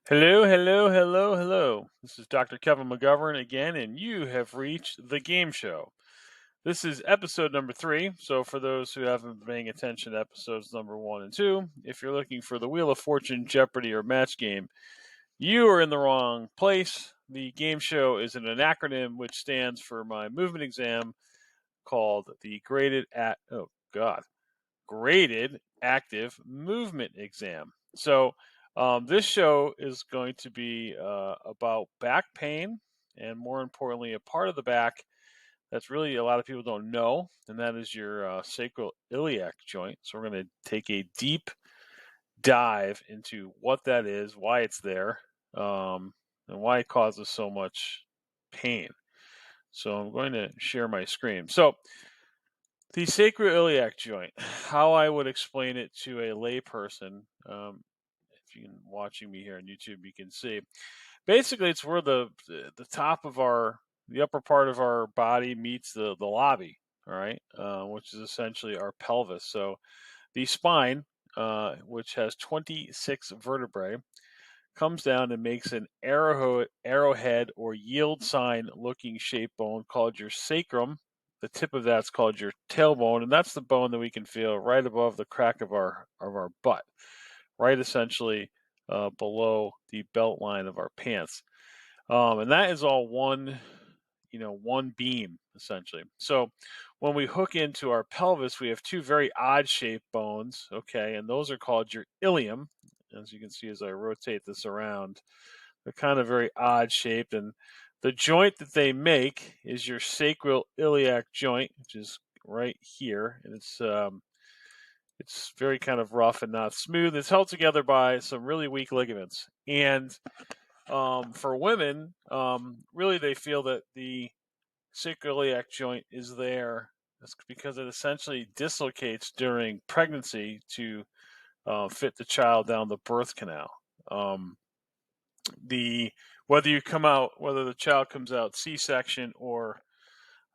Hello, hello, hello, hello. This is Dr. Kevin McGovern again, and you have reached the game show. This is episode number 3. So, for those who haven't been paying attention to episodes number 1 and 2, if you're looking for the Wheel of Fortune, Jeopardy, or Match Game, you are in the wrong place. The game show is an acronym which stands for my movement exam called the Graded Active Movement Exam. So, this show is going to be about back pain, and more importantly, a part of the back that's really a lot of people don't know, and that is your sacroiliac joint. So, we're going to take a deep dive into what that is, why it's there, and why it causes so much pain. So, I'm going to share my screen. So, the sacroiliac joint, how I would explain it to a layperson, if you're watching me here on YouTube, you can see. Basically, it's where the top of the upper part of our body meets the lobby, all right, which is essentially our pelvis. So the spine, which has 26 vertebrae, comes down and makes an arrowhead or yield sign looking shaped bone called your sacrum. The tip of that's called your tailbone, and that's the bone that we can feel right above the crack of our butt, right essentially below the belt line of our pants. And that is all one beam essentially. So when we hook into our pelvis, we have two very odd shaped bones, okay, and those are called your ilium. As you can see as I rotate this around, they're kind of very odd shaped, and the joint that they make is your sacroiliac joint, which is right here, and it's very kind of rough and not smooth. It's held together by some really weak ligaments, and for women, really they feel that the sacroiliac joint is there. That's because it essentially dislocates during pregnancy to fit the child down the birth canal. Um, the whether the child comes out C-section or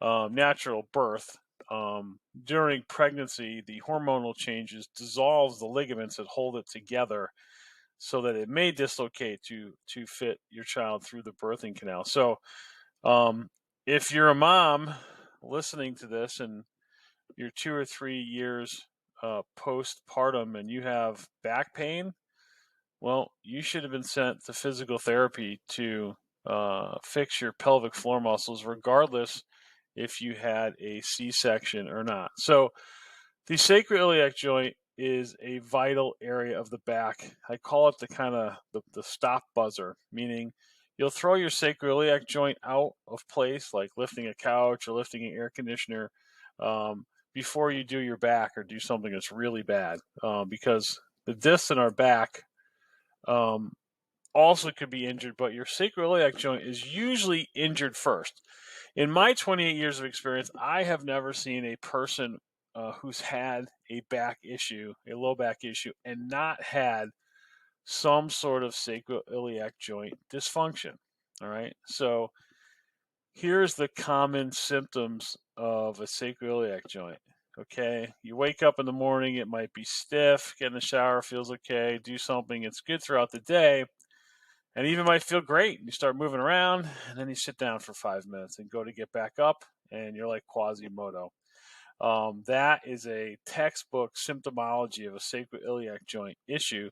natural birth, during pregnancy, the hormonal changes dissolves the ligaments that hold it together, so that it may dislocate to fit your child through the birthing canal. So, um, if you're a mom listening to this and you're 2 or 3 years postpartum and you have back pain, well, you should have been sent to physical therapy to fix your pelvic floor muscles, regardless if you had a C-section or not. So, the sacroiliac joint is a vital area of the back. I call it the kind of the stop buzzer, meaning you'll throw your sacroiliac joint out of place, like lifting a couch or lifting an air conditioner, before you do your back or do something that's really bad, because the discs in our back um, also could be injured, but your sacroiliac joint is usually injured first. In my 28 years of experience, I have never seen a person who's had a back issue, a low back issue, and not had some sort of sacroiliac joint dysfunction. All right. So here's the common symptoms of a sacroiliac joint. Okay. You wake up in the morning, it might be stiff, get in the shower, feels okay, do something, it's good throughout the day, and even might feel great. You start moving around, and then you sit down for 5 minutes and go to get back up, and you're like Quasimodo. That is a textbook symptomology of a sacroiliac joint issue,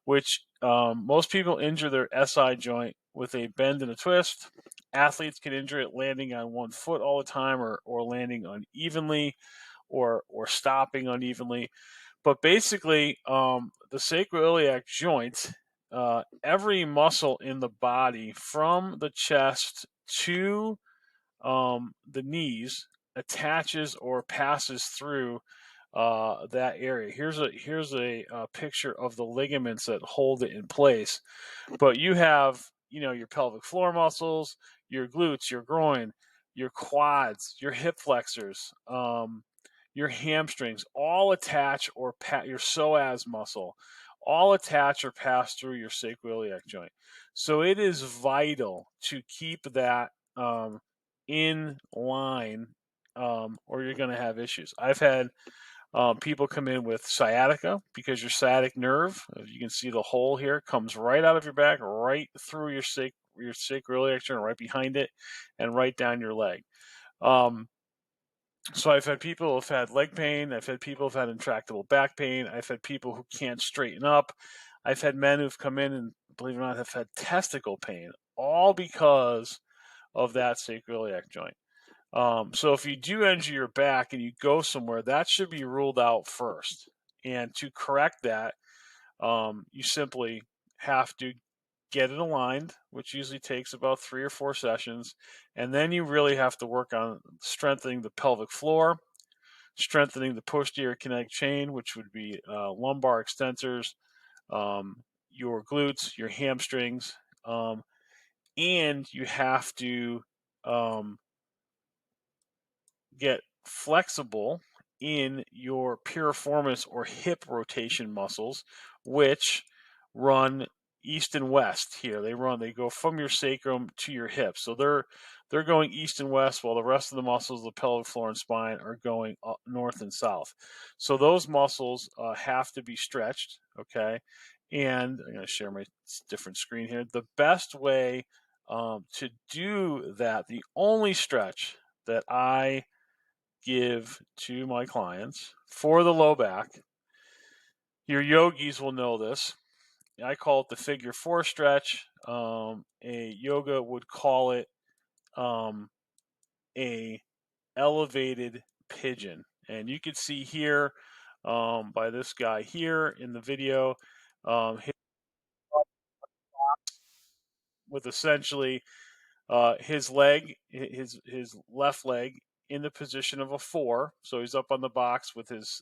which most people injure their SI joint with a bend and a twist. Athletes can injure it landing on one foot all the time, or landing unevenly, or stopping unevenly. But basically, the sacroiliac joint, every muscle in the body from the chest to the knees attaches or passes through that area. Here's a picture of the ligaments that hold it in place. But you have, your pelvic floor muscles, your glutes, your groin, your quads, your hip flexors, your hamstrings, all attach or your psoas muscle, all attach or pass through your sacroiliac joint. So it is vital to keep that in line, or you're going to have issues. I've had People come in with sciatica because your sciatic nerve, you can see the hole here, comes right out of your back, right through your sacroiliac joint, right behind it, and right down your leg. So I've had people who've had leg pain. I've had people who've had intractable back pain. I've had people who can't straighten up. I've had men who've come in and, believe it or not, have had testicle pain, all because of that sacroiliac joint. So if you do injure your back and you go somewhere, that should be ruled out first. And to correct that, you simply have to get it aligned, which usually takes about 3 or 4 sessions. And then you really have to work on strengthening the pelvic floor, strengthening the posterior kinetic chain, which would be lumbar extensors, your glutes, your hamstrings, and you have to get flexible in your piriformis or hip rotation muscles, which run east and west here. They go from your sacrum to your hips. So they're going east and west, while the rest of the muscles, the pelvic floor and spine, are going north and south. So those muscles have to be stretched, okay? And I'm going to share my different screen here. The best way to do that, the only stretch that I give to my clients for the low back, your yogis will know this. I call it the figure 4 stretch. A yoga would call it a elevated pigeon. And you can see here by this guy here in the video, with essentially his leg, his left leg in the position of a 4. So he's up on the box with his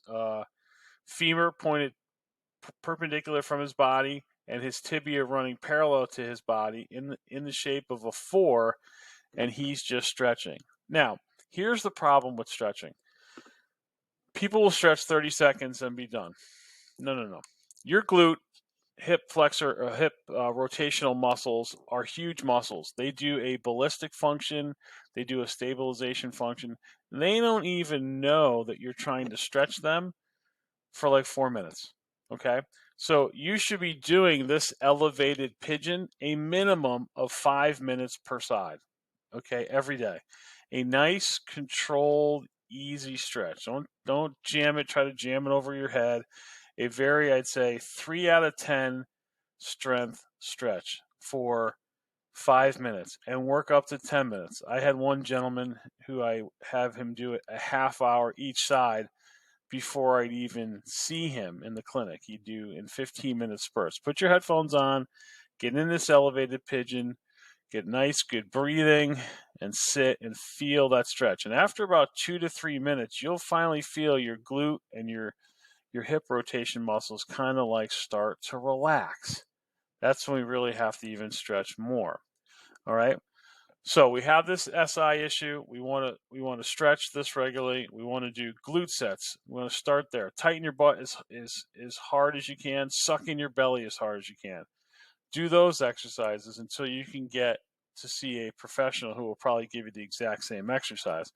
femur pointed perpendicular from his body and his tibia running parallel to his body in the shape of a 4, and he's just stretching. Now, here's the problem with stretching. People will stretch 30 seconds and be done. No. Your glute, hip flexor, or hip rotational muscles are huge muscles. They do a ballistic function. They do a stabilization function. They don't even know that you're trying to stretch them for like 4 minutes. Okay? So you should be doing this elevated pigeon a minimum of 5 minutes per side. Okay? Every day. A nice, controlled, easy stretch. Don't jam it, try to jam it over your head. A very, I'd say, 3 out of 10 strength stretch for 5 minutes and work up to 10 minutes. I had one gentleman who I have him do it a half hour each side before I'd even see him in the clinic. He'd do in 15-minute spurts. Put your headphones on, get in this elevated pigeon, get nice, good breathing, and sit and feel that stretch. And after about 2 to 3 minutes, you'll finally feel your glute and your hip rotation muscles kind of like start to relax. That's when we really have to even stretch more. All right. So we have this SI issue. We want to stretch this regularly. We want to do glute sets. We want to start there. Tighten your butt as hard as you can. Suck in your belly as hard as you can. Do those exercises until you can get to see a professional who will probably give you the exact same exercise.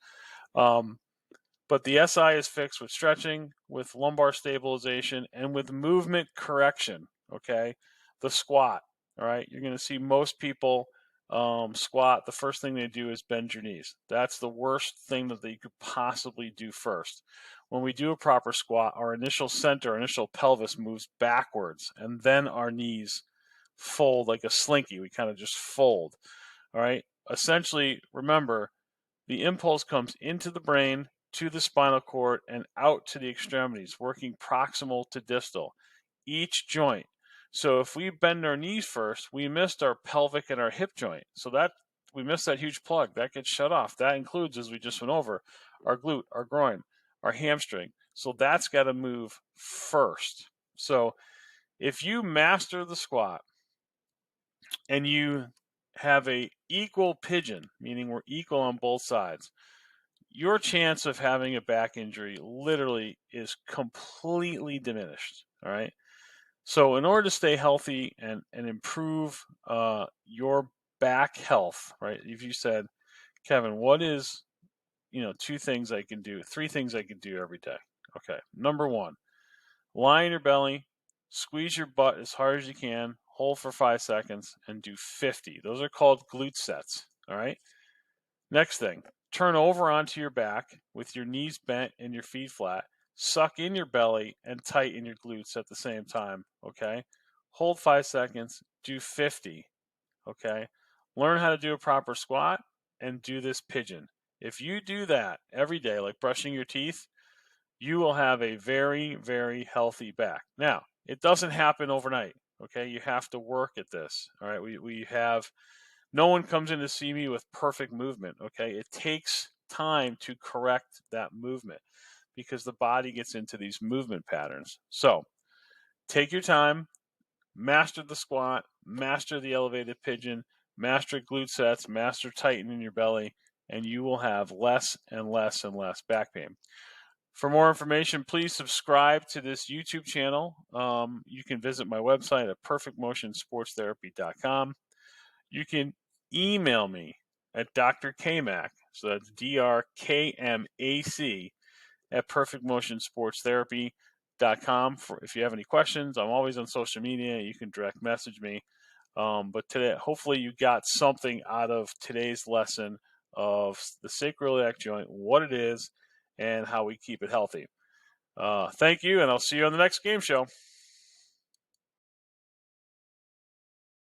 But the SI is fixed with stretching, with lumbar stabilization, and with movement correction. Okay, the squat. All right, you're going to see most people squat. The first thing they do is bend your knees. That's the worst thing that you could possibly do first. When we do a proper squat, our initial center, our initial pelvis moves backwards, and then our knees fold like a slinky. We kind of just fold. All right. Essentially, remember, the impulse comes into the brain, to the spinal cord, and out to the extremities, working proximal to distal, each joint. So if we bend our knees first, we missed our pelvic and our hip joint. So that we missed that huge plug. That gets shut off. That includes, as we just went over, our glute, our groin, our hamstring. So that's got to move first. So if you master the squat and you have a equal pigeon, meaning we're equal on both sides, your chance of having a back injury literally is completely diminished. All right. So in order to stay healthy and improve your back health, right? If you said, Kevin, what is, 2 things I can do, 3 things I can do every day. Okay, number 1, lie on your belly, squeeze your butt as hard as you can, hold for 5 seconds, and do 50. Those are called glute sets, all right? Next thing, turn over onto your back with your knees bent and your feet flat. Suck in your belly and tighten your glutes at the same time, okay? Hold 5 seconds, do 50, okay? Learn how to do a proper squat and do this pigeon. If you do that every day, like brushing your teeth, you will have a very, very healthy back. Now, it doesn't happen overnight, okay? You have to work at this, all right? We have no one comes in to see me with perfect movement, okay? It takes time to correct that movement because the body gets into these movement patterns. So take your time, master the squat, master the elevated pigeon, master glute sets, master tightening your belly, and you will have less and less and less back pain. For more information, please subscribe to this YouTube channel. You can visit my website at perfectmotionsportstherapy.com. You can email me at Dr. K-Mac, so that's DRKMAC at perfectmotionsportstherapy.com. If you have any questions, I'm always on social media. You can direct message me. But today, hopefully you got something out of today's lesson of the sacroiliac joint, what it is, and how we keep it healthy. Thank you, and I'll see you on the next game show.